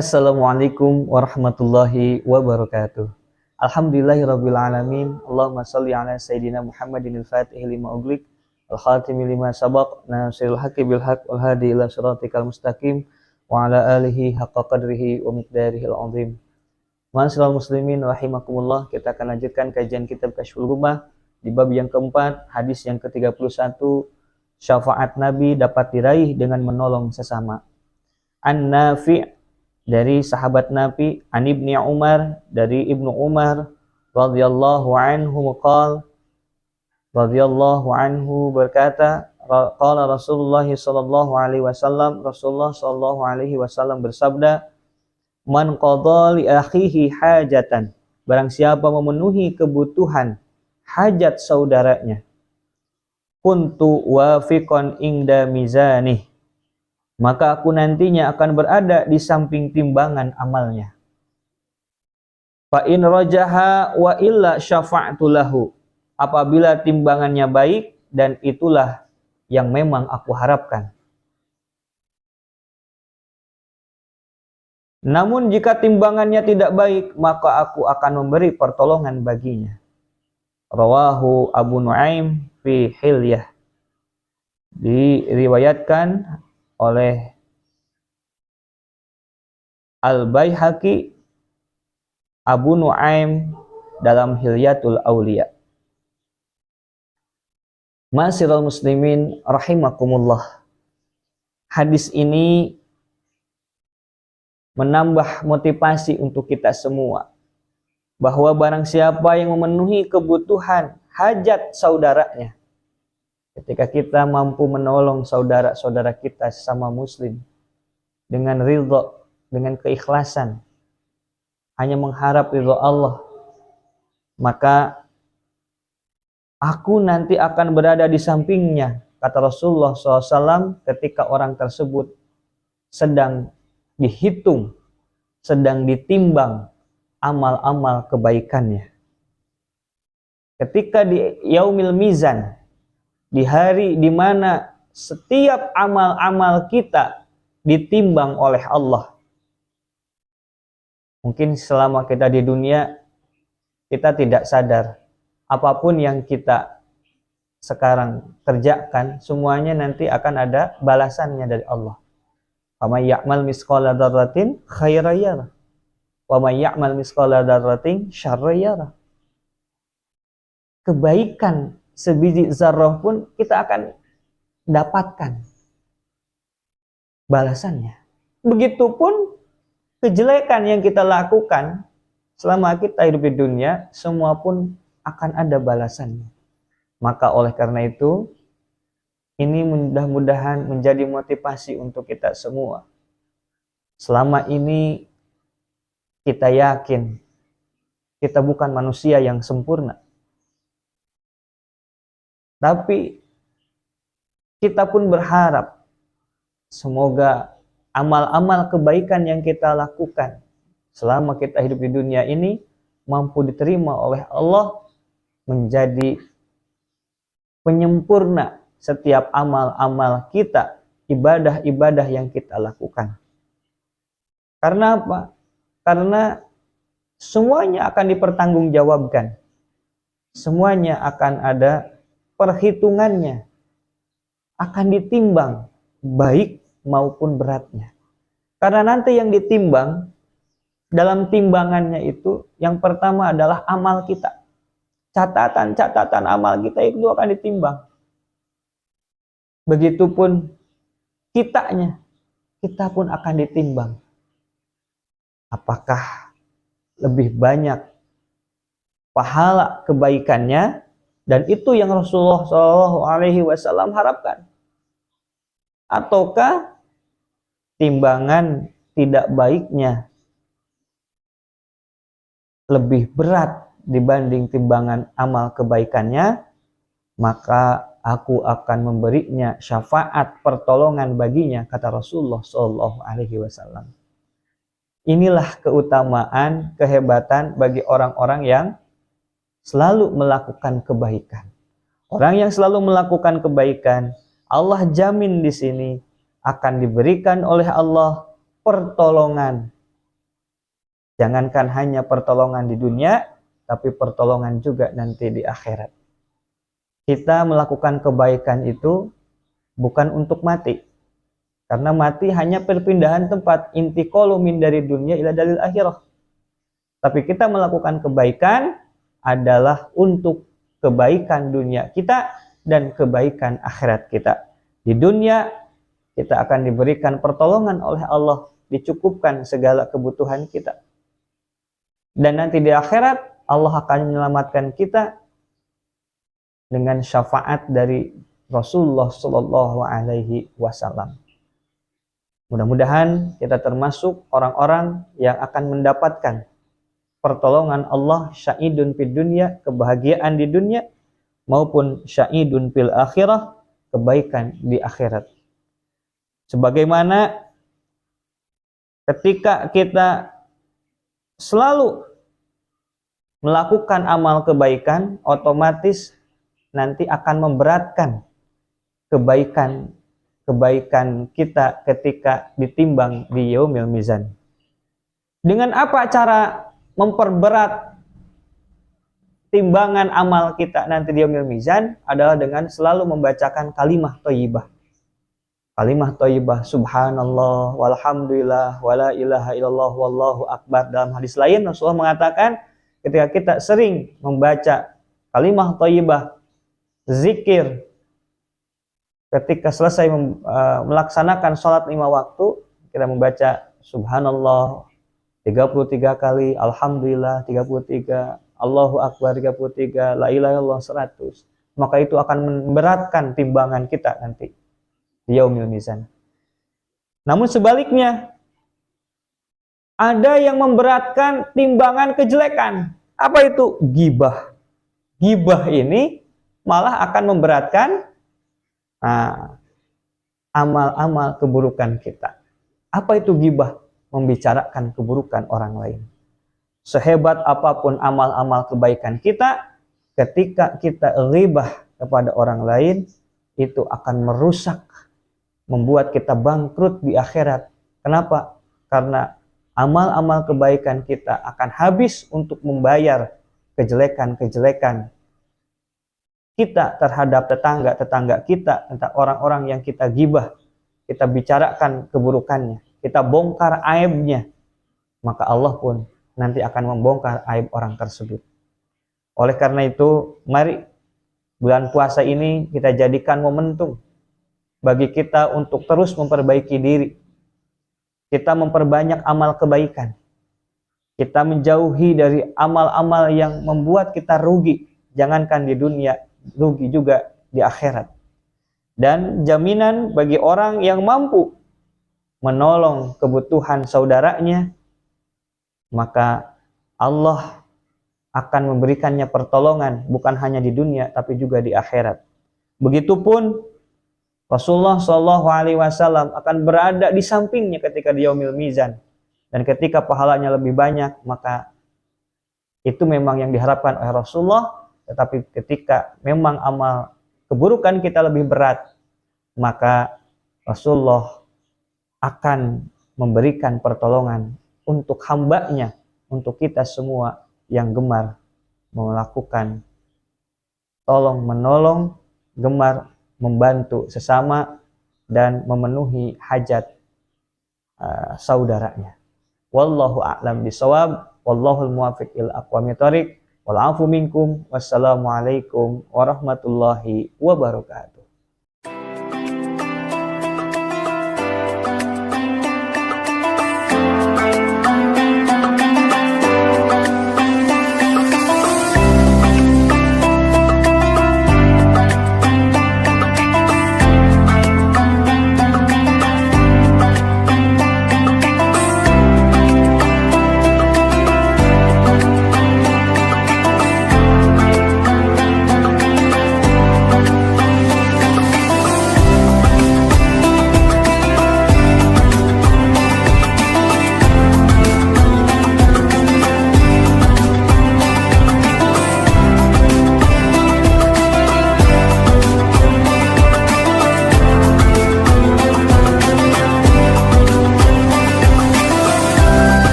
Assalamualaikum warahmatullahi wabarakatuh. Alhamdulillahirabbil alamin. Allahumma shalli ala sayidina Muhammadin al-Fatih lima ughliq wal khatimi lima sabaq nasiril haqqi bil haqq wal hadi ila siratikal mustaqim wa ala alihi haqqa qadrihi wa miqdarihil azim. Ma'asyiral muslimin rahimakumullah, kita akan lanjutkan kajian kitab Kasyful Ghummah di bab yang keempat, hadis yang ke-31, syafaat Nabi dapat diraih dengan menolong sesama. An-Nafi' dari sahabat Nabi, an Ibni Umar, dari Ibnu Umar radhiyallahu anhu radhiyallahu anhu berkata, qala Rasulullah sallallahu alaihi wasallam, Rasulullah sallallahu alaihi wasallam bersabda, man qadha li akhihi hajatan, barang siapa memenuhi kebutuhan hajat saudaranya, kuntu wafiqan ingda mizanih, maka aku nantinya akan berada di samping timbangan amalnya. Fa in rajaha wa illa syafa'tu lahu, apabila timbangannya baik, dan itulah yang memang aku harapkan. Namun jika timbangannya tidak baik, maka aku akan memberi pertolongan baginya. Rawahu Abu Nuaim fi Hilyah, diriwayatkan oleh Al-Baihaqi, Abu Nuaim dalam Hilyatul Auliya. Ma'asyiral muslimin rahimakumullah, hadis ini menambah motivasi untuk kita semua bahwa barang siapa yang memenuhi kebutuhan hajat saudaranya, ketika kita mampu menolong saudara-saudara kita sesama muslim dengan ridho, dengan keikhlasan, hanya mengharap ridho Allah, maka aku nanti akan berada di sampingnya, kata Rasulullah SAW, ketika orang tersebut sedang dihitung, sedang ditimbang amal-amal kebaikannya. Ketika di yaumil mizan, di hari di mana setiap amal-amal kita ditimbang oleh Allah. Mungkin selama kita di dunia, kita tidak sadar apapun yang kita sekarang kerjakan, semuanya nanti akan ada balasannya dari Allah. Wa may ya'mal misqala dzarratin khairan yarah, wa may ya'mal misqala dzarratin syarran yarah. Kebaikan sebiji zarrah pun kita akan dapatkan balasannya. Begitupun kejelekan yang kita lakukan selama kita hidup di dunia, semua pun akan ada balasannya. Maka oleh karena itu, ini mudah-mudahan menjadi motivasi untuk kita semua. Selama ini kita yakin kita bukan manusia yang sempurna, tapi kita pun berharap semoga amal-amal kebaikan yang kita lakukan selama kita hidup di dunia ini mampu diterima oleh Allah, menjadi penyempurna setiap amal-amal kita, ibadah-ibadah yang kita lakukan. Karena apa? Karena semuanya akan dipertanggungjawabkan. Semuanya akan ada perhitungannya, akan ditimbang baik maupun beratnya. Karena nanti yang ditimbang dalam timbangannya itu, yang pertama adalah amal kita. Catatan-catatan amal kita itu akan ditimbang. Begitupun kitanya, kita pun akan ditimbang. Apakah lebih banyak pahala kebaikannya, dan itu yang Rasulullah SAW harapkan, ataukah timbangan tidak baiknya lebih berat dibanding timbangan amal kebaikannya, maka aku akan memberinya syafaat pertolongan baginya, kata Rasulullah SAW. Inilah keutamaan, kehebatan bagi orang-orang yang selalu melakukan kebaikan. Orang yang selalu melakukan kebaikan, Allah jamin di sini akan diberikan oleh Allah pertolongan, Jangankan hanya pertolongan di dunia, tapi pertolongan juga nanti di akhirat. Kita melakukan kebaikan itu bukan untuk mati. Karena mati hanya perpindahan tempat, intiqalu min dari dunia ila dalil akhirah. Tapi kita melakukan kebaikan adalah untuk kebaikan dunia kita dan kebaikan akhirat kita. Di dunia kita akan diberikan pertolongan oleh Allah, dicukupkan segala kebutuhan kita. Dan nanti di akhirat Allah akan menyelamatkan kita dengan syafaat dari Rasulullah Shallallahu Alaihi Wasallam. Mudah-mudahan kita termasuk orang-orang yang akan mendapatkan pertolongan Allah, syahidun fid dunya, kebahagiaan di dunia, maupun syahidun fil akhirah, kebaikan di akhirat. Sebagaimana ketika kita selalu melakukan amal kebaikan, otomatis nanti akan memberatkan kebaikan kita ketika ditimbang di yaumil mizan. Dengan apa cara memperberat timbangan amal kita nanti di yaumil mizan? Adalah dengan selalu membacakan kalimah thayyibah. Kalimah thayyibah, subhanallah, walhamdulillah, wala ilaha illallah, wallahu akbar. Dalam hadis lain Rasulullah mengatakan, ketika kita sering membaca kalimah thayyibah, zikir, ketika selesai melaksanakan sholat 5 waktu, kita membaca subhanallah 33 kali, alhamdulillah 33, Allahu akbar 33, la ilaha illallah 100. Maka itu akan memberatkan timbangan kita nanti di yaumil mizan. Namun sebaliknya, ada yang memberatkan timbangan kejelekan. Apa itu? Ghibah. Ghibah ini malah akan memberatkan amal-amal keburukan kita. Apa itu ghibah? Membicarakan keburukan orang lain. Sehebat apapun amal-amal kebaikan kita, ketika kita ghibah kepada orang lain, itu akan merusak, membuat kita bangkrut di akhirat. Kenapa? Karena amal-amal kebaikan kita akan habis untuk membayar kejelekan-kejelekan kita terhadap tetangga-tetangga kita, tentang orang-orang yang kita gibah, kita bicarakan keburukannya, kita bongkar aibnya, maka Allah pun nanti akan membongkar aib orang tersebut. Oleh karena itu, mari bulan puasa ini kita jadikan momentum bagi kita untuk terus memperbaiki diri. Kita memperbanyak amal kebaikan. Kita menjauhi dari amal-amal yang membuat kita rugi. Jangankan di dunia, rugi juga di akhirat. Dan jaminan bagi orang yang mampu menolong kebutuhan saudaranya, maka Allah akan memberikannya pertolongan bukan hanya di dunia tapi juga di akhirat. Begitupun Rasulullah SAW akan berada di sampingnya ketika di yaumil mizan, dan ketika pahalanya lebih banyak, maka itu memang yang diharapkan oleh Rasulullah. Tetapi ketika memang amal keburukan kita lebih berat, maka Rasulullah akan memberikan pertolongan untuk hambanya, untuk kita semua yang gemar melakukan tolong menolong, gemar membantu sesama dan memenuhi hajat saudaranya. Wallahu a'lam bishawab, wallahul muwaffiq ila aqwamit thoriq, wal afu minkum, wassalamualaikum warahmatullahi wabarakatuh.